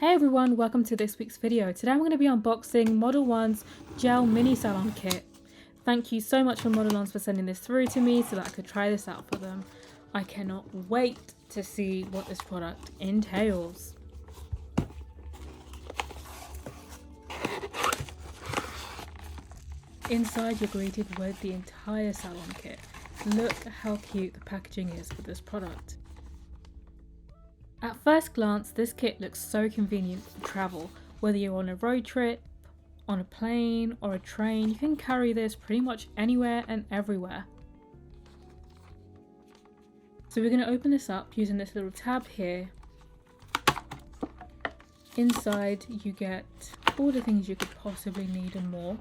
Hey everyone, welcome to this week's video. Today I'm going to be unboxing Modelones Gel Mini Salon Kit. Thank you so much for Modelones for sending this through to me so that I could try this out for them. I cannot wait to see what this product entails. Inside you're greeted with the entire salon kit. Look how cute the packaging is for this product. At first glance, this kit looks so convenient for travel. Whether you're on a road trip, on a plane or a train, you can carry this pretty much anywhere and everywhere. So we're going to open this up using this little tab here. Inside you get all the things you could possibly need and more.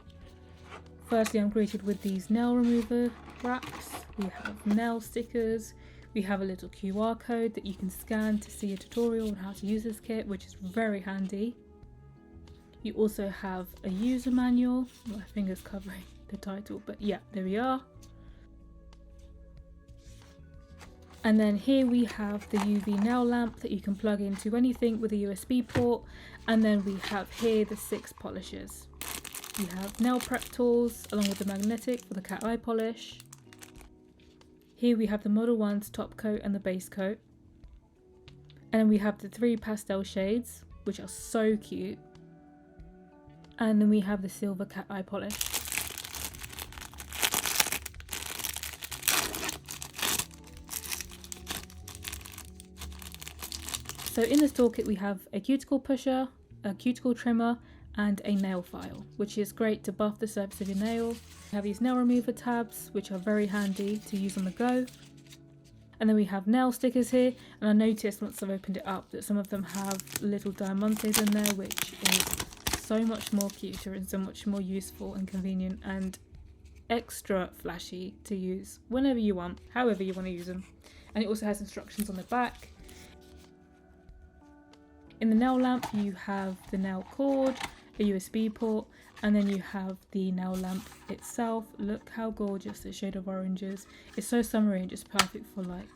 Firstly, I'm greeted with these nail remover wraps. We have nail stickers. We have a little QR code that you can scan to see a tutorial on how to use this kit, which is very handy. You also have a user manual. My finger's covering the title, but yeah, there we are. And then here we have the UV nail lamp that you can plug into anything with a USB port. And then we have here the 6 polishers. We have nail prep tools along with the magnetic for the cat eye polish. Here we have the Modelones top coat and the base coat. And then we have the 3 pastel shades, which are so cute. And then we have the silver cat eye polish. So in this toolkit we have a cuticle pusher, a cuticle trimmer, and a nail file, which is great to buff the surface of your nail. We have these nail remover tabs, which are very handy to use on the go. And then we have nail stickers here, and I noticed once I've opened it up that some of them have little diamantes in there, which is so much more cuter and so much more useful and convenient and extra flashy to use whenever you want, however you want to use them. And it also has instructions on the back. In the nail lamp you have the nail cord, a USB port, and then you have the nail lamp itself. Look how gorgeous the shade of orange is. It's so summery and just perfect for like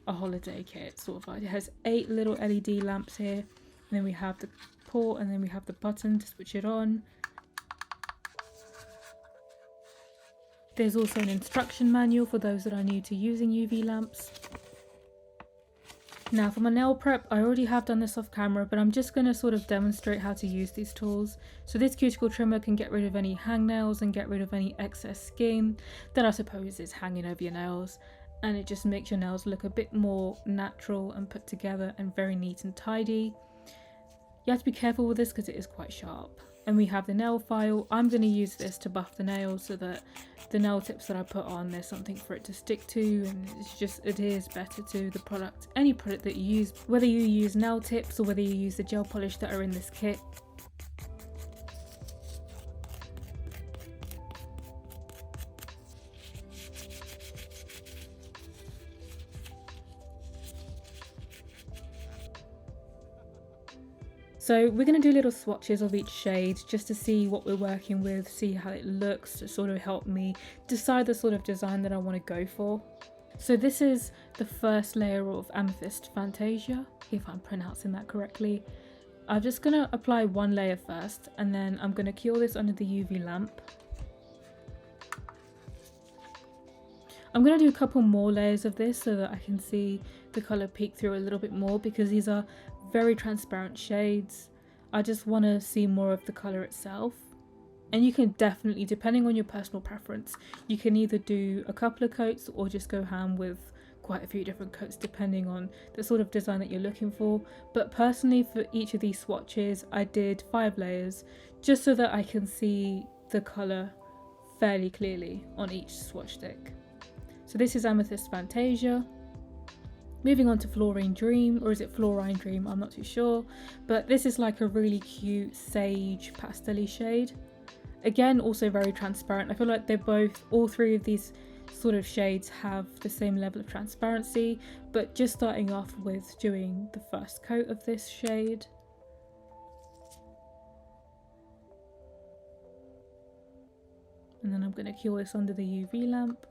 a holiday kit sort of like. It has 8 little LED lamps here, and then we have the port, and then we have the button to switch it on. There's also an instruction manual for those that are new to using UV lamps. Now for my nail prep, I already have done this off camera, but I'm just going to sort of demonstrate how to use these tools. So this cuticle trimmer can get rid of any hangnails and get rid of any excess skin that I suppose is hanging over your nails. And it just makes your nails look a bit more natural and put together and very neat and tidy. You have to be careful with this because it is quite sharp. And we have the nail file. I'm going to use this to buff the nails so that the nail tips that I put on, there's something for it to stick to, and it adheres better to the product. Any product that you use, whether you use nail tips or whether you use the gel polish that are in this kit. So we're going to do little swatches of each shade just to see what we're working with, see how it looks, to sort of help me decide the sort of design that I want to go for. So this is the first layer of Amethyst Fantasia, if I'm pronouncing that correctly. I'm just going to apply one layer first, and then I'm going to cure this under the UV lamp. I'm going to do a couple more layers of this so that I can see the colour peek through a little bit more, because these are very transparent shades. I just want to see more of the colour itself. And you can definitely, depending on your personal preference, you can either do a couple of coats or just go ham with quite a few different coats depending on the sort of design that you're looking for. But personally, for each of these swatches I did 5 layers just so that I can see the colour fairly clearly on each swatch stick. So this is Amethyst Fantasia. Moving on to Fluorine Dream, or is it Fluorine Dream? I'm not too sure. But this is like a really cute sage pastel-y shade. Again, also very transparent. I feel like they're both, all 3 of these sort of shades have the same level of transparency. But just starting off with doing the first coat of this shade. And then I'm going to cure this under the UV lamp.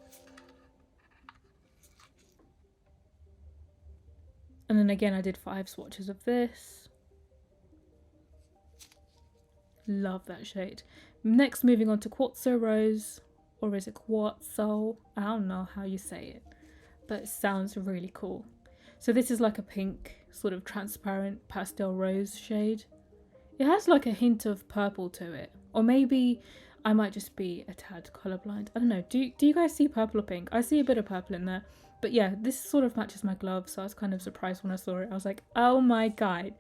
And then again I did 5 swatches of this. Love that shade. Next, moving on to Quartzo Rose, or is it Quartzo? I don't know how you say it, but it sounds really cool. So this is like a pink, sort of transparent pastel rose shade. It has like a hint of purple to it, or maybe I might just be a tad colorblind. I don't know. Do you guys see purple or pink? I see a bit of purple in there. But yeah, this sort of matches my glove, so I was kind of surprised when I saw it. I was like, oh my god,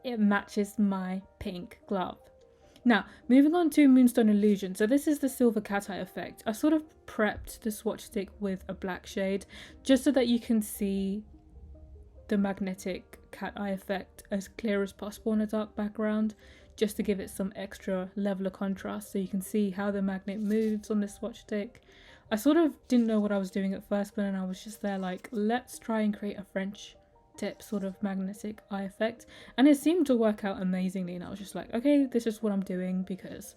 it matches my pink glove. Now, moving on to Moonstone Illusion. So this is the silver cat eye effect. I sort of prepped the swatch stick with a black shade, just so that you can see the magnetic cat eye effect as clear as possible on a dark background, just to give it some extra level of contrast so you can see how the magnet moves on this swatch stick. I sort of didn't know what I was doing at first, but then I was just there like, let's try and create a French tip sort of magnetic eye effect, and it seemed to work out amazingly, and I was just like, okay, this is what I'm doing, because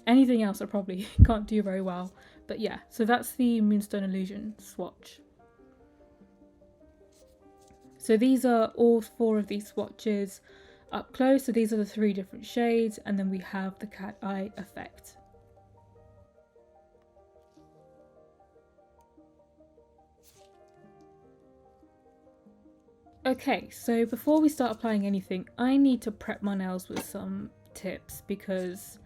anything else I probably can't do very well. But yeah, so that's the Moonstone Illusion swatch. So these are all 4 of these swatches up close. So these are the 3 different shades, and then we have the cat eye effect. Okay, so before we start applying anything, I need to prep my nails with some tips, because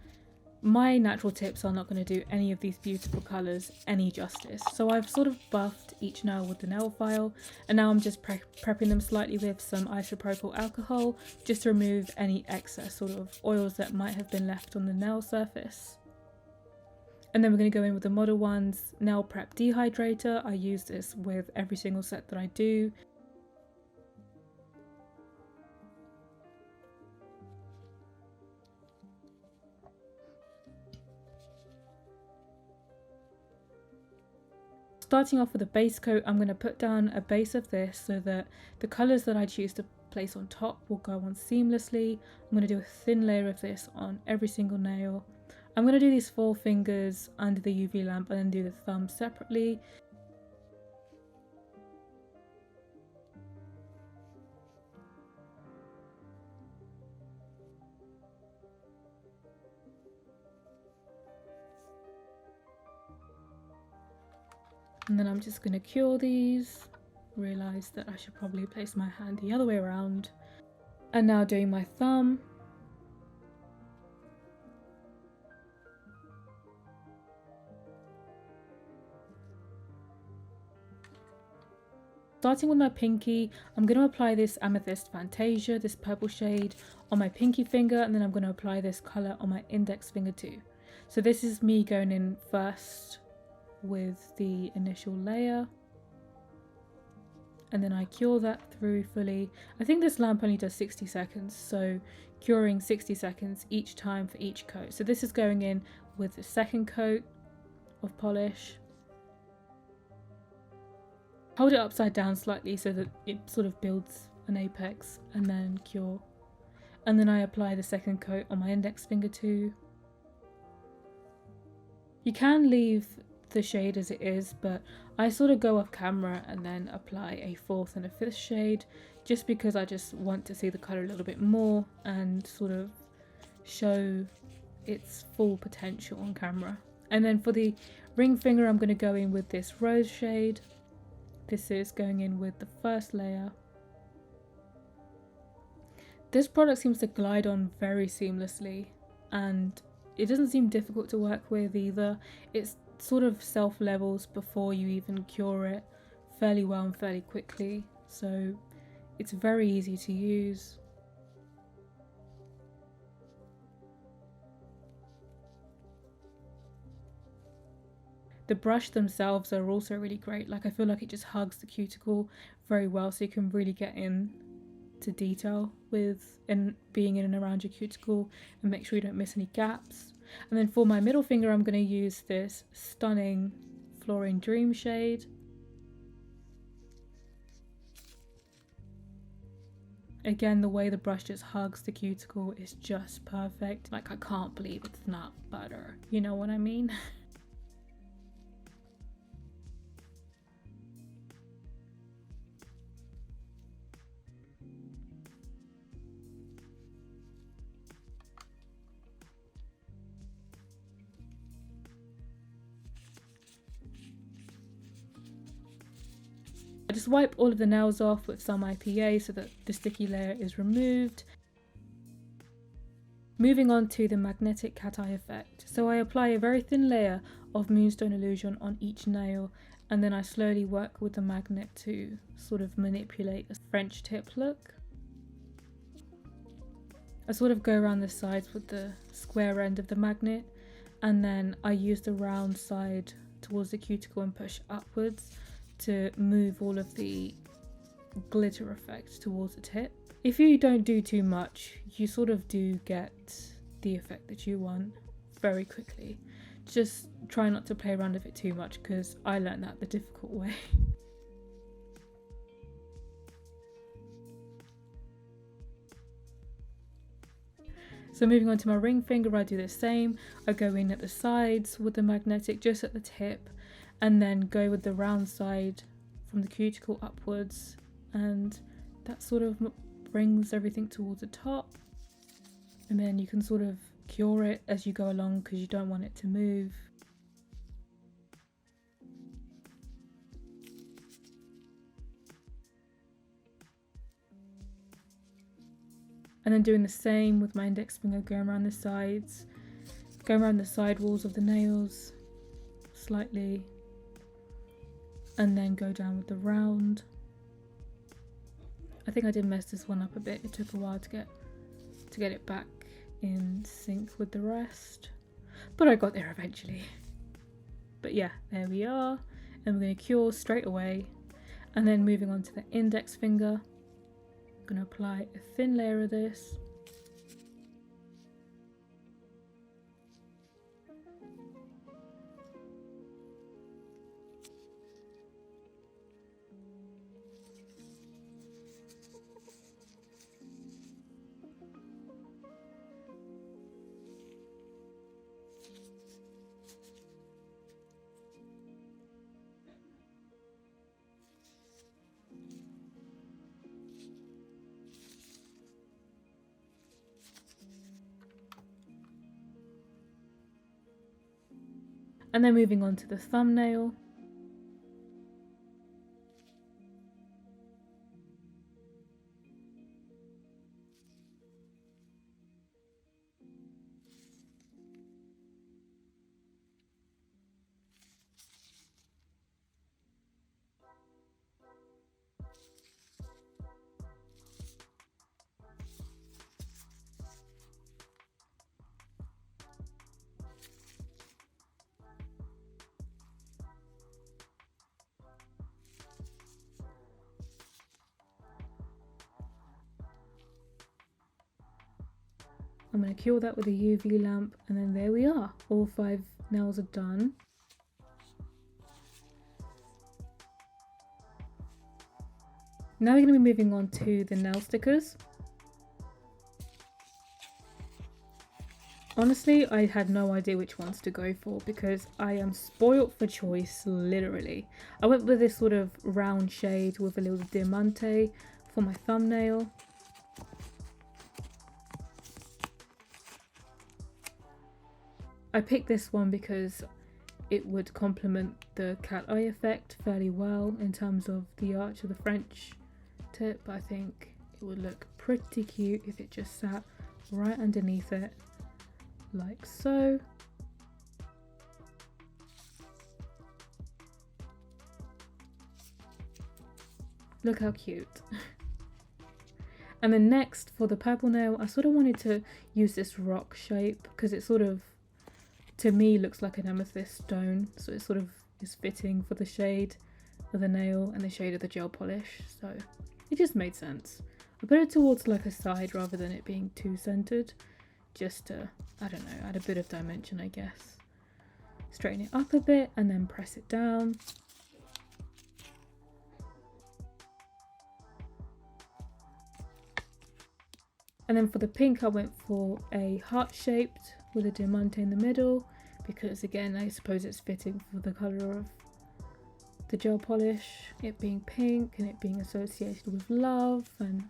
my natural tips are not going to do any of these beautiful colours any justice. So I've sort of buffed each nail with the nail file, and now I'm just prepping them slightly with some isopropyl alcohol, just to remove any excess sort of oils that might have been left on the nail surface. And then we're going to go in with the Modelones Nail Prep Dehydrator. I use this with every single set that I do. Starting off with a base coat, I'm going to put down a base of this so that the colours that I choose to place on top will go on seamlessly. I'm going to do a thin layer of this on every single nail. I'm going to do these 4 fingers under the UV lamp and then do the thumb separately. And then I'm just going to cure these. Realise that I should probably place my hand the other way around. And now doing my thumb. Starting with my pinky, I'm going to apply this Amethyst Fantasia, this purple shade, on my pinky finger, and then I'm going to apply this colour on my index finger too. So this is me going in first with the initial layer, and then I cure that through fully. I think this lamp only does 60 seconds, so curing 60 seconds each time for each coat. So this is going in with the second coat of polish. Hold it upside down slightly so that it sort of builds an apex, and then cure. And then I apply the second coat on my index finger too. You can leave the shade as it is, but I sort of go off camera and then apply a 4th and a 5th shade, just because I just want to see the colour a little bit more and sort of show its full potential on camera. And then for the ring finger, I'm going to go in with this rose shade. This is going in with the first layer. This product seems to glide on very seamlessly, and it doesn't seem difficult to work with either. It's sort of self-levels before you even cure it fairly well and fairly quickly, so it's very easy to use. The brush themselves are also really great. Like, I feel like it just hugs the cuticle very well, so you can really get in to detail with being in and around your cuticle and make sure you don't miss any gaps. And then for my middle finger, I'm going to use this stunning Fluorine Dream shade. Again, the way the brush just hugs the cuticle is just perfect. Like, I can't believe it's not butter. You know what I mean? I just wipe all of the nails off with some IPA so that the sticky layer is removed. Moving on to the magnetic cat eye effect. So I apply a very thin layer of Moonstone Illusion on each nail, and then I slowly work with the magnet to sort of manipulate a French tip look. I sort of go around the sides with the square end of the magnet, and then I use the round side towards the cuticle and push upwards to move all of the glitter effect towards the tip. If you don't do too much, you sort of do get the effect that you want very quickly. Just try not to play around with it too much, because I learned that the difficult way. So moving on to my ring finger, I do the same. I go in at the sides with the magnetic, just at the tip, and then go with the round side from the cuticle upwards, and that sort of brings everything towards the top. And then you can sort of cure it as you go along because you don't want it to move. And then doing the same with my index finger, going around the sides, going around the side walls of the nails slightly, and then go down with the round. I think I did mess this one up a bit. It took a while to get it back in sync with the rest, but I got there eventually. But yeah, there we are, and we're going to cure straight away. And then moving on to the index finger, I'm going to apply a thin layer of this. And then moving on to the thumbnail. I'm going to cure that with a UV lamp, and then there we are. All 5 nails are done. Now we're going to be moving on to the nail stickers. Honestly, I had no idea which ones to go for because I am spoilt for choice, literally. I went with this sort of round shade with a little diamante for my thumbnail. I picked this one because it would complement the cat eye effect fairly well in terms of the arch of the French tip. I think it would look pretty cute if it just sat right underneath it, like so. Look how cute. And then next for the purple nail, I sort of wanted to use this rock shape because it sort of, to me, looks like an amethyst stone, so it sort of is fitting for the shade of the nail and the shade of the gel polish, so it just made sense. I put it towards like a side rather than it being too centered, just to, I don't know, add a bit of dimension, I guess. Straighten it up a bit and then press it down. And then for the pink, I went for a heart-shaped with a diamante in the middle, because again, I suppose it's fitting for the colour of the gel polish, it being pink and it being associated with love and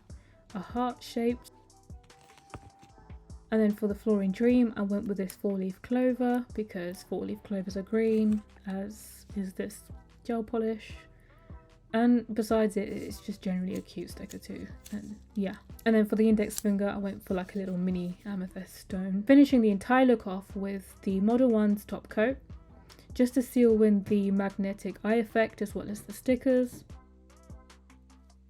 a heart-shaped. And then for the Flooring Dream, I went with this 4-leaf clover because 4-leaf clovers are green, as is this gel polish. And besides it, it's just generally a cute sticker too. And yeah. And then for the index finger, I went for like a little mini amethyst stone. Finishing the entire look off with the Modelones top coat, just to seal in the magnetic eye effect as well as the stickers.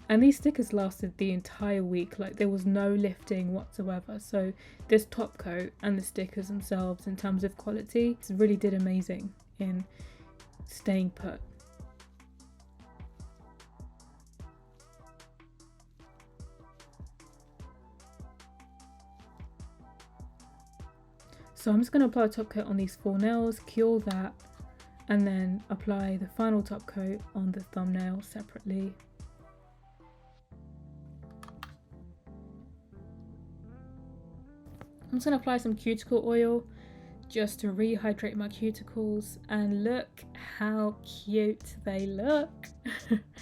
And these stickers lasted the entire week, like there was no lifting whatsoever. So this top coat and the stickers themselves, in terms of quality, really did amazing in staying put. So I'm just going to apply a top coat on these 4 nails, cure that, and then apply the final top coat on the thumbnail separately. I'm just going to apply some cuticle oil just to rehydrate my cuticles, and look how cute they look.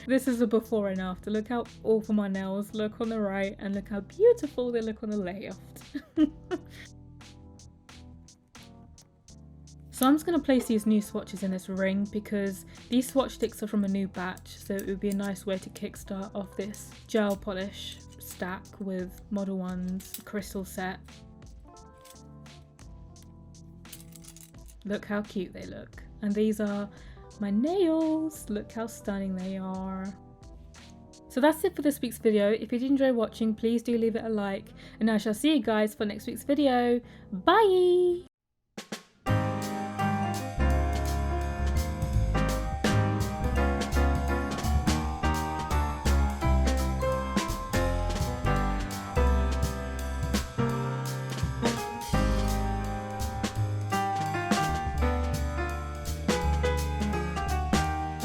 This is a before and after. Look how awful my nails look on the right, and look how beautiful they look on the left. So I'm just going to place these new swatches in this ring because these swatch sticks are from a new batch, so it would be a nice way to kickstart off this gel polish stack with Modelones crystal set. Look how cute they look. And these are my nails. Look how stunning they are. So that's it for this week's video. If you did enjoy watching, please do leave it a like, and I shall see you guys for next week's video. Bye!